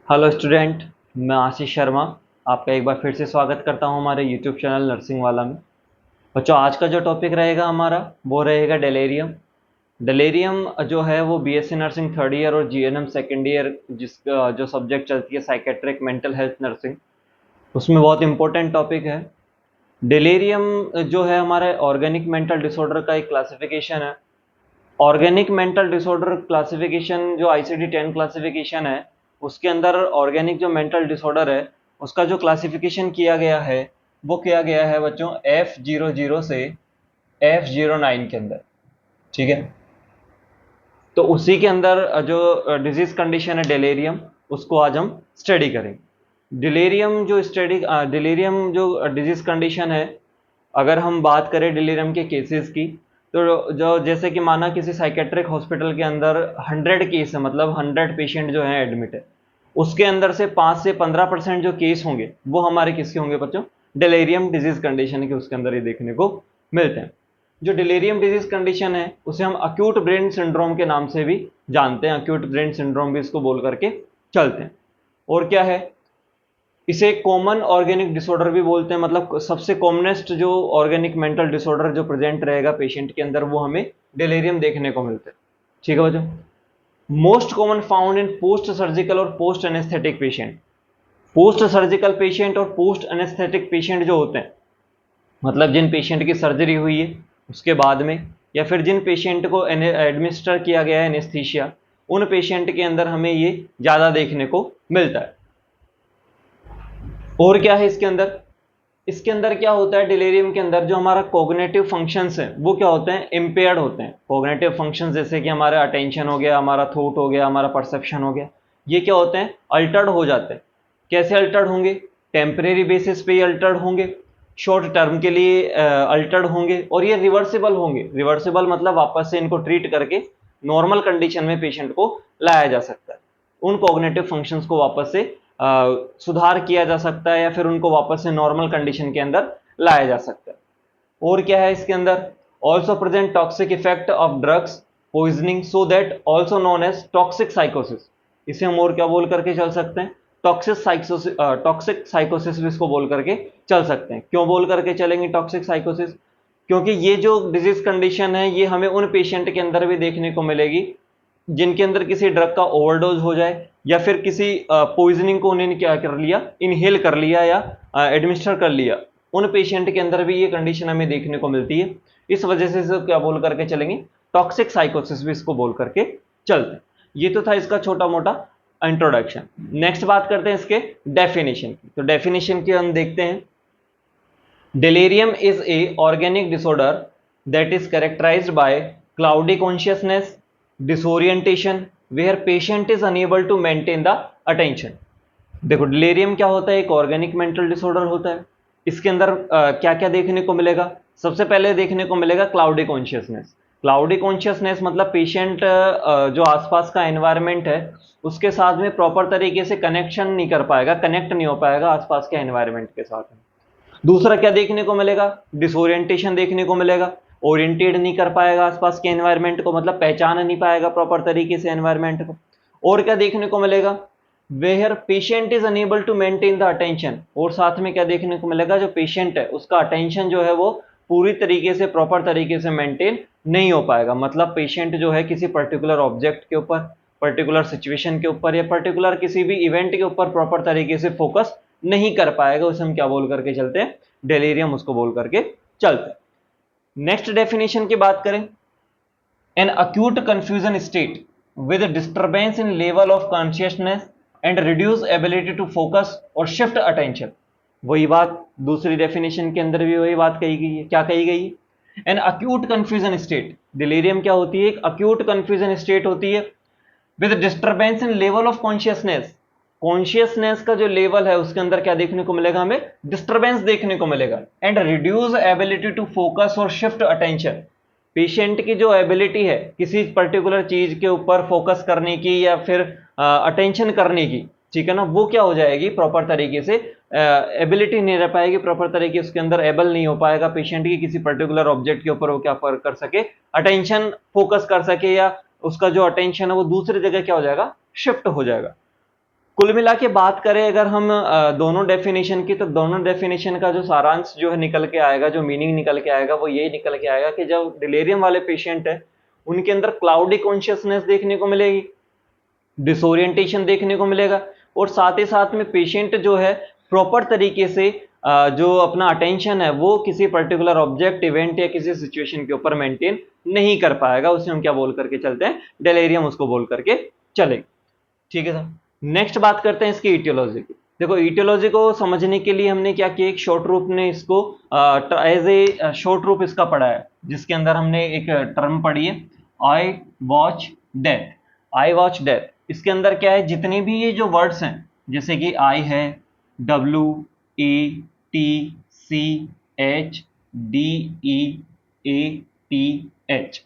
Hello student, मैं आशीष शर्मा आपका एक बार फिर से स्वागत करता हूं हमारे यूट्यूब चैनल नर्सिंग वाला में। बच्चों, आज का जो टॉपिक रहेगा हमारा वो रहेगा डेलेरियम। डेलेरियम जो है वो बीएससी नर्सिंग थर्ड ईयर और जीएनएम सेकेंड ईयर जो सब्जेक्ट चलती है साइकेट्रिक मेंटल हेल्थ नर्सिंग, उसमें बहुत इंपॉर्टेंट टॉपिक है। डेलेरियम जो है हमारे ऑर्गेनिक मेंटल डिसऑर्डर का एक क्लासिफिकेशन है। ऑर्गेनिक मेंटल डिसऑर्डर क्लासिफिकेशन जो ICD-10 क्लासिफिकेशन है, उसके अंदर ऑर्गेनिक जो मेंटल डिसऑर्डर है उसका जो क्लासिफिकेशन किया गया है वो किया गया है बच्चों F00 से F09 के अंदर। ठीक है, तो उसी के अंदर जो डिजीज कंडीशन है डेलेरियम, उसको आज हम स्टडी करेंगे। डिलीरियम जो डिजीज कंडीशन है, अगर हम बात करें डिलीरियम के केसेस की, तो जो जैसे कि माना किसी साइकेट्रिक हॉस्पिटल के अंदर 100 केस है, मतलब 100 पेशेंट जो हैं एडमिट है, उसके अंदर से 5 से 15% जो केस होंगे वो हमारे किसके होंगे बच्चों? डिलीरियम डिजीज कंडीशन के उसके अंदर ही देखने को मिलते हैं। जो डिलीरियम डिजीज कंडीशन है उसे हम अक्यूट ब्रेन सिंड्रोम के नाम से भी जानते हैं, अक्यूट ब्रेन सिंड्रोम भी इसको बोल करके चलते हैं। और क्या है, इसे कॉमन ऑर्गेनिक डिसऑर्डर भी बोलते हैं, मतलब सबसे कॉमनेस्ट जो ऑर्गेनिक मेंटल डिसऑर्डर जो प्रेजेंट रहेगा पेशेंट के अंदर वो हमें डिलीरियम देखने को मिलता है। ठीक है बच्चों, most common found in post surgical और post anaesthetic patient. Post surgical patient और पोस्ट एनेस्थेटिक पेशेंट जो होते हैं, मतलब जिन पेशेंट की सर्जरी हुई है उसके बाद में, या फिर जिन पेशेंट को एडमिनिस्टर किया गया है एनेस्थीसिया, उन पेशेंट के अंदर हमें ये ज़्यादा देखने को मिलता है। और क्या है इसके अंदर क्या होता है, डिलीरियम के अंदर जो हमारा कॉग्निटिव फंक्शंस है वो क्या होते हैं? इम्पेयर्ड होते हैं। कॉग्निटिव फंक्शंस जैसे कि हमारा अटेंशन हो गया, हमारा थॉट हो गया, हमारा परसेप्शन हो गया, ये क्या होते हैं? अल्टर्ड हो जाते हैं। कैसे अल्टर्ड होंगे? टेम्परेरी बेसिस पे ही अल्टर्ड होंगे, शॉर्ट टर्म के लिए अल्टर्ड होंगे, और ये रिवर्सिबल होंगे। रिवर्सिबल मतलब वापस से इनको ट्रीट करके नॉर्मल कंडीशन में पेशेंट को लाया जा सकता है। उन कॉग्निटिव फंक्शंस को वापस से सुधार किया जा सकता है, या फिर उनको वापस से नॉर्मल कंडीशन के अंदर लाया जा सकता है। और क्या है इसके अंदर? Also present toxic effect of drugs poisoning, so that also known as toxic साइकोसिस। इसे हम और क्या बोल करके चल सकते हैं? टॉक्सिक साइकोसिस भी इसको बोल करके चल सकते हैं। क्यों बोल करके चलेंगे टॉक्सिक साइकोसिस? क्योंकि ये जो डिजीज कंडीशन है ये हमें उन पेशेंट के अंदर भी देखने को मिलेगी जिनके अंदर किसी ड्रग का ओवरडोज हो जाए, या फिर किसी पॉइजनिंग को उन्होंने क्या कर लिया, इनहेल कर लिया या एडमिनिस्टर कर लिया। उन पेशेंट के अंदर भी ये कंडीशन हमें देखने को मिलती है। इस वजह से इसे क्या बोल करके चलेंगे? टॉक्सिक साइकोसिस भी इसको बोल करके चलते हैं। ये तो था इसका छोटा मोटा इंट्रोडक्शन। नेक्स्ट बात करते हैं इसके डेफिनेशन की। तो डेफिनेशन की हम देखते हैं। Delirium is a organic disorder that is characterized by cloudy consciousness, disorientation, where patient is unable to maintain the attention। देखो, डिलीरियम क्या होता है? एक ऑर्गेनिक मेंटल डिसऑर्डर होता है। इसके अंदर क्या क्या देखने को मिलेगा? सबसे पहले देखने को मिलेगा क्लाउडी कॉन्शियसनेस। क्लाउडी कॉन्शियसनेस मतलब पेशेंट जो आसपास का एनवायरनमेंट है उसके साथ में प्रॉपर तरीके से कनेक्शन नहीं कर पाएगा, कनेक्ट नहीं हो पाएगा आसपास के एनवायरनमेंट के साथ में। दूसरा क्या देखने को मिलेगा? डिसोरिएंटेशन देखने को मिलेगा। ओरिएंटेड नहीं कर पाएगा आसपास के एनवायरनमेंट को, मतलब पहचान नहीं पाएगा प्रॉपर तरीके से एनवायरनमेंट को। और क्या देखने को मिलेगा? Where patient is unable to maintain the attention. और साथ में क्या देखने को मिलेगा? जो पेशेंट है उसका अटेंशन जो है वो पूरी तरीके से प्रॉपर तरीके से मेंटेन नहीं हो पाएगा। मतलब पेशेंट जो है किसी पर्टिकुलर ऑब्जेक्ट के ऊपर, पर्टिकुलर सिचुएशन के ऊपर, या पर्टिकुलर किसी भी इवेंट के ऊपर प्रॉपर तरीके से फोकस नहीं कर पाएगा। उसे हम क्या बोल करके चलते हैं? डेलीरियम उसको बोल करके चलते हैं। नेक्स्ट डेफिनेशन की बात करें, an acute confusion state with disturbance in level of consciousness and reduce ability to focus और शिफ्ट अटेंशन। वही बात दूसरी डेफिनेशन के अंदर भी वही बात कही गई है। क्या कही गई है? An acute confusion state. Delirium क्या होती है? एक अक्यूट कंफ्यूजन स्टेट होती है with disturbance in level of consciousness. Consciousness का जो लेवल है उसके अंदर क्या देखने को मिलेगा? हमें डिस्टर्बेंस देखने को मिलेगा। And reduce ability to focus और शिफ्ट अटेंशन। पेशेंट की जो एबिलिटी है किसी पर्टिकुलर चीज के ऊपर फोकस करने की या फिर अटेंशन करने की, ठीक है ना, वो क्या हो जाएगी? प्रॉपर तरीके से एबिलिटी नहीं रह पाएगी, प्रॉपर तरीके उसके अंदर एबल नहीं हो पाएगा पेशेंट की किसी पर्टिकुलर ऑब्जेक्ट के ऊपर वो क्या कर सके, अटेंशन फोकस कर सके, या उसका जो अटेंशन है वो दूसरी जगह क्या हो जाएगा? शिफ्ट हो जाएगा। कुल मिला के बात करें अगर हम दोनों डेफिनेशन की, तो दोनों डेफिनेशन का जो सारांश जो है निकल के आएगा, जो मीनिंग निकल के आएगा, वो यही निकल के आएगा कि जब डिलेरियम वाले पेशेंट है उनके अंदर क्लाउडी कॉन्शियसनेस देखने को मिलेगी, डिसोरिएंटेशन देखने को मिलेगा, और साथ ही साथ में पेशेंट जो है प्रॉपर तरीके से जो अपना अटेंशन है वो किसी पर्टिकुलर ऑब्जेक्ट, इवेंट या किसी सिचुएशन के ऊपर मेंटेन नहीं कर पाएगा। उसे हम क्या बोल करके चलते हैं, डेलेरियम उसको बोल करके चलेंगे। ठीक है सर, नेक्स्ट बात करते हैं इसकी ईटियोलॉजी की। देखो ईटियोलॉजी को समझने के लिए हमने क्या किया, एक शॉर्ट रूप ने इसको एज ए शॉर्ट रूप इसका पढ़ा है, जिसके अंदर हमने एक टर्म पढ़ी है, I watch death. I watch death, इसके अंदर क्या है, जितने भी ये जो वर्ड्स हैं, जैसे कि आई है, W E T C H D E A T H,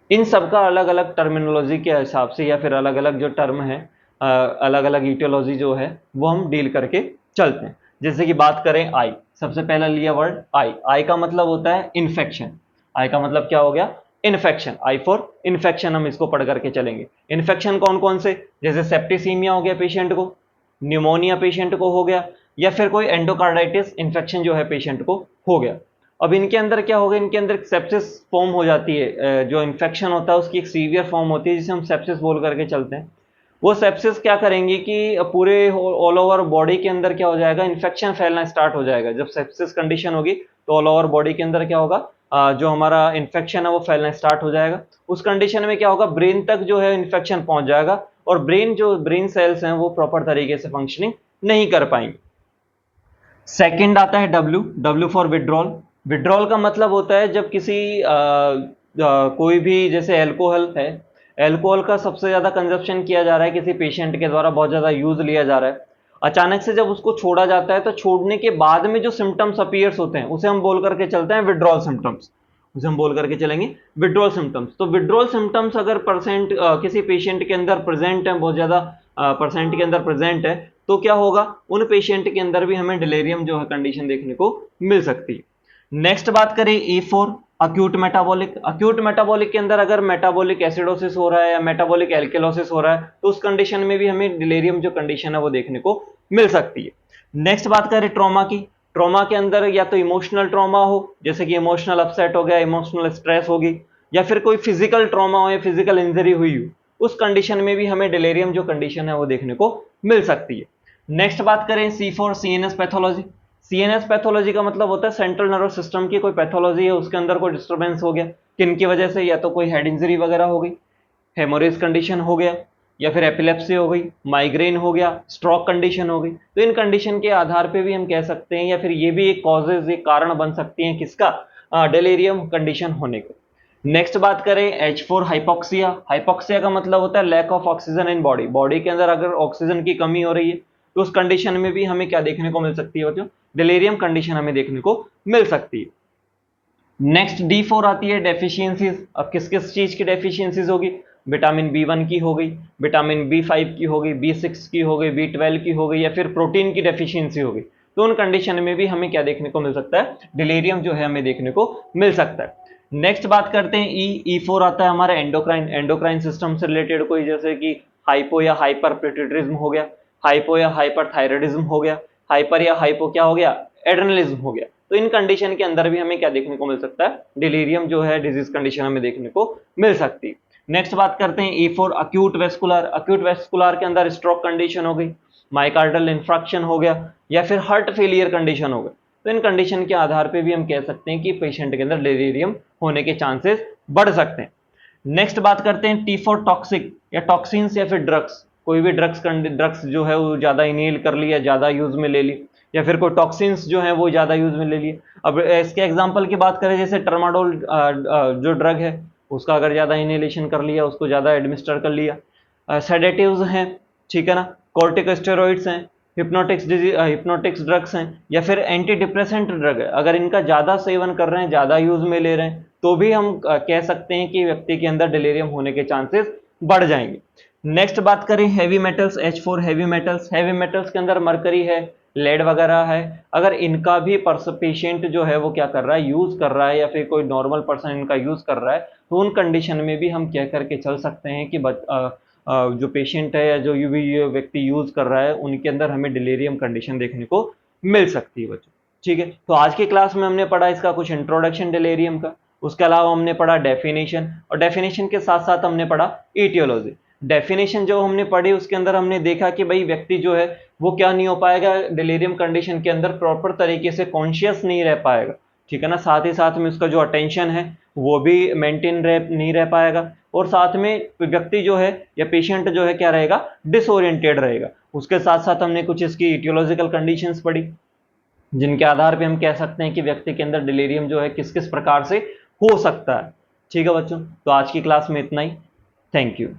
इन सबका अलग अलग टर्मिनोलॉजी के हिसाब से या फिर अलग अलग जो टर्म है, अलग अलग ईटियोलॉजी जो है वो हम डील करके चलते हैं। जैसे कि बात करें आई, सबसे पहला लिया वर्ड आई। आई का मतलब होता है इन्फेक्शन। आई का मतलब क्या हो गया, इन्फेक्शन। आई फॉर इन्फेक्शन, हम इसको पढ़ करके चलेंगे। इन्फेक्शन कौन कौन से, जैसे सेप्टिसीमिया हो गया पेशेंट को, न्यूमोनिया पेशेंट को हो गया, या फिर कोई एंडोकार्डाइटिस इन्फेक्शन जो है पेशेंट को हो गया। अब इनके अंदर क्या होगा, इनके अंदर सेप्सिस फॉर्म हो जाती है, जो इन्फेक्शन होता है उसकी एक सीवियर फॉर्म होती है जिसे हम सेप्सिस बोल करके चलते हैं। वो सेप्सिस क्या करेंगे कि पूरे ऑल ओवर बॉडी के अंदर क्या हो जाएगा, इन्फेक्शन फैलना स्टार्ट हो जाएगा। जब सेप्सिस कंडीशन होगी तो ऑल ओवर बॉडी के अंदर क्या होगा, जो हमारा इन्फेक्शन है वो फैलना स्टार्ट हो जाएगा। उस कंडीशन में क्या होगा, ब्रेन तक जो है इन्फेक्शन पहुंच जाएगा, और ब्रेन सेल्स हैं वो प्रॉपर तरीके से फंक्शनिंग नहीं कर पाएंगे। सेकंड आता है W. W for withdrawal. Withdrawal का मतलब होता है जब किसी कोई भी, जैसे एल्कोहल है, एल्कोहल का सबसे ज्यादा कंजप्शन किया जा रहा है किसी पेशेंट के द्वारा, बहुत ज्यादा यूज लिया जा रहा है, अचानक से जब उसको छोड़ा जाता है तो छोड़ने के बाद में जो सिम्टम्स अपीयर्स होते हैं उसे हम बोल करके चलते हैं विड्रॉल सिम्टम्स। उसे हम बोल करके चलेंगे विड्रॉल सिम्टम्स। तो विड्रॉल सिम्टम्स अगर किसी पेशेंट के अंदर प्रेजेंट है, बहुत ज्यादा परसेंट के अंदर प्रेजेंट है, तो क्या होगा, उन पेशेंट के अंदर भी हमें डिलेरियम जो है कंडीशन देखने को मिल सकती है। नेक्स्ट बात करें A for acute metabolic. Acute metabolic के अंदर अगर मेटाबॉलिक एसिडोसिस हो रहा है या मेटाबॉलिक एल्केलोसिस हो रहा है तो उस कंडीशन में भी हमें डिलेरियम जो कंडीशन है वो देखने को मिल सकती है। नेक्स्ट बात करें ट्रॉमा की। ट्रॉमा के अंदर या तो इमोशनल ट्रॉमा हो, जैसे कि इमोशनल अपसेट हो गया, इमोशनल स्ट्रेस होगी, या फिर कोई फिजिकल ट्रॉमा हो या फिजिकल इंजरी हुई हो, उस कंडीशन में भी हमें डिलेरियम जो कंडीशन है वो देखने को मिल सकती है। नेक्स्ट बात करें C for CNS pathology. CNS pathology का मतलब होता है सेंट्रल नर्वस सिस्टम की कोई पैथोलॉजी है, उसके अंदर कोई डिस्टर्बेंस हो गया, किनकी वजह से, या तो कोई हेड इंजरी वगैरह हो गई, हेमोरेज कंडीशन हो गया, या फिर एपिलेप्सी हो गई, माइग्रेन हो गया, स्ट्रोक कंडीशन हो गई। तो इन कंडीशन के आधार पे भी हम कह सकते हैं, या फिर ये भी एक कॉजेज, एक कारण बन सकती हैं किसका, डिलेरियम कंडीशन होने को। नेक्स्ट बात करें एच फॉर हाइपोक्सिया। हाइपोक्सिया का मतलब होता है lack of oxygen in body. Body के अंदर अगर ऑक्सीजन की कमी हो रही है तो उस कंडीशन में भी हमें क्या देखने को मिल सकती है बच्चों, डिलेरियम कंडीशन हमें देखने को मिल सकती है। नेक्स्ट डी फॉर आती है डेफिशिएंसीज। अब किस किस चीज की डेफिशिएंसीज होगी, विटामिन B1 की हो गई, विटामिन B5 की हो गई, B6 की हो गई, B12 की हो गई, या फिर प्रोटीन की डेफिशिएंसी हो गई। तो उन कंडीशन में भी हमें क्या देखने को मिल सकता है, डिलेरियम जो है हमें देखने को मिल सकता है। नेक्स्ट बात करते हैं ई फॉर आता है हमारा एंडोक्राइन। एंडोक्राइन सिस्टम से रिलेटेड कोई, जैसे कि हाइपो या हाइपरपिट्यूटरिज्म हो गया, हाइपो या हाइपरथायराइडिज्म हो गया, हाइपर या हाइपो क्या हो गया, एड्रेनलिज्म हो गया। तो इन कंडीशन के अंदर भी हमें क्या देखने को मिल सकता है, डिलीरियम जो है डिजीज कंडीशन हमें देखने को मिल सकती है। नेक्स्ट बात करते हैं A for acute vascular. Acute vascular के अंदर स्ट्रोक कंडीशन हो गई, माइकार्डल इंफ्रैक्शन हो गया, या फिर हार्ट फेलियर कंडीशन हो गया। तो इन कंडीशन के आधार पे भी हम कह सकते हैं कि पेशेंट के अंदर डिलीरियम होने के चांसेस बढ़ सकते हैं। नेक्स्ट बात करते हैं टी फॉर टॉक्सिक, या टॉक्सिन्स या फिर ड्रग्स। कोई भी ड्रग्स जो है वो ज्यादा इनहेल कर लिया, ज्यादा यूज में ले ली, या फिर कोई टॉक्सिन्स जो है वो ज्यादा यूज में ले लिए। अब इसके एग्जांपल की बात करें, जैसे ट्रामाडोल जो ड्रग है उसका अगर ज्यादा इनहेलेशन कर लिया, उसको ज्यादा एडमिनिस्टर कर लिया। सेडेटिव्स हैं, ठीक है ना, कॉर्टिकोस्टेरॉइड्स हैं, हिप्नोटिक्स ड्रग्स हैं, या फिर एंटी डिप्रेसेंट ड्रग है, अगर इनका ज्यादा सेवन कर रहे हैं, ज्यादा यूज में ले रहे हैं, तो भी हम कह सकते हैं कि व्यक्ति के अंदर डिलीरियम होने के चांसेस बढ़ जाएंगे। नेक्स्ट बात करें heavy metals, H for heavy metals. Heavy metals के अंदर मरकरी है, लेड वगैरह है, अगर इनका भी पेशेंट जो है वो क्या कर रहा है, यूज कर रहा है, या फिर कोई नॉर्मल पर्सन इनका यूज कर रहा है, तो उन कंडीशन में भी हम कह करके चल सकते हैं कि जो पेशेंट है या जो ये व्यक्ति यूज कर रहा है उनके अंदर हमें डिलीरियम कंडीशन देखने को मिल सकती है बच्चों। ठीक है, तो आज की क्लास में हमने पढ़ा इसका कुछ इंट्रोडक्शन डिलीरियम का, उसके अलावा हमने पढ़ा डेफिनेशन, और डेफिनेशन के साथ साथ हमने पढ़ा इटियोलॉजी। डेफिनेशन जो हमने पढ़ी उसके अंदर हमने देखा कि भाई व्यक्ति जो है वो क्या नहीं हो पाएगा, डिलीरियम कंडीशन के अंदर प्रॉपर तरीके से कॉन्शियस नहीं रह पाएगा। ठीक है ना, साथ ही साथ में उसका जो अटेंशन है वो भी मेंटेन नहीं रह पाएगा, और साथ में व्यक्ति जो है या पेशेंट जो है क्या रहेगा, डिसोरिएंटेड रहेगा। उसके साथ साथ हमने कुछ इसकी इटियोलॉजिकल कंडीशंस पढ़ी जिनके आधार पे हम कह सकते हैं कि व्यक्ति के अंदर डिलीरियम जो है किस किस प्रकार से हो सकता है। ठीक है बच्चों, तो आज की क्लास में इतना ही। Thank you.